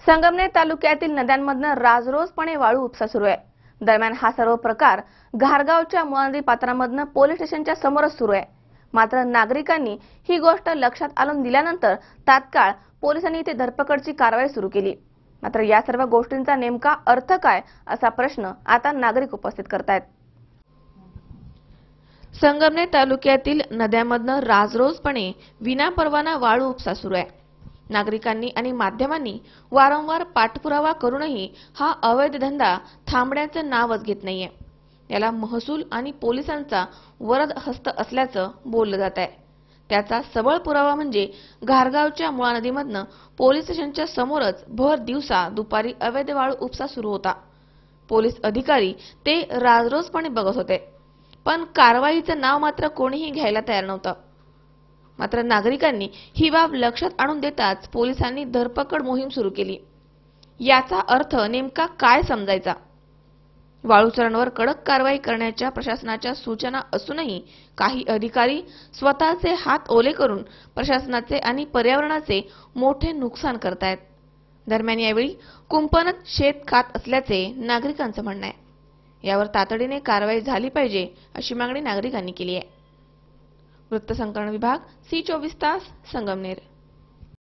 संगमनेर तालुक्यातील नद्यांमधनं राजरोसपणे वाळू उपसा सुरू आहे। दरम्यान हा सर्व प्रकार घारगावच्या मुळा नदी पात्रामधनं पोलीस स्टेशनच्या समोरच सुरू आहे। मात्र नागरिकांनी ही गोष्ट लक्षात आणून दिल्यानंतर तात्काळ पोलिसांनी इथे धरपकडची कारवाई सुरू केली। मात्र या सर्व गोष्टींचा नेमका अर्थ काय असा प्रश्न आता नागरिक उपस्थित करतायत। संगमनेर तालुक्यातील नद्यांमधनं राजरोसपणे विनापरवाना वाळू उपसा सुरू आहे। नागरिकांनी आणि माध्यमांनी वारंवार पाठपुरावा करूनही हा अवैध धंदा थांबण्याचं नावच घेत नाहीये। याला महसूल आणि पोलिसांचा वरद हस्त असल्याचं बोललं जात आहे। त्याचा सबळ पुरावा म्हणजे घारगावच्या मुळा नदीमधनं पोलीस स्टेशनच्या समोरच भर दिवसा दुपारी अवैध वाळू उपसा सुरू होता। पोलीस अधिकारी ते राजरोसपणे बघत होते, पण कारवाईचं नाव मात्र कोणीही घ्यायला तयार नव्हतं। मात्र नागरिकांनी ही बाब लक्षात आणून देताच पोलिसांनी धरपकड मोहीम सुरू केली। याचा अर्थ नेमका काय समजायचा? वाळूचरांवर कडक कारवाई करण्याच्या प्रशासनाच्या सूचना असूनही काही अधिकारी स्वतःचे हात ओले करून प्रशासनाचे आणि पर्यावरणाचे मोठे नुकसान करतायत। दरम्यान यावेळी कुंपणच शेत खात असल्याचे नागरिकांचं म्हणणं आहे। यावर तातडीने कारवाई झाली पाहिजे अशी मागणी नागरिकांनी केली आहे। वृत्तसंकलन विभाग, सी 24 तास, संगमनेर।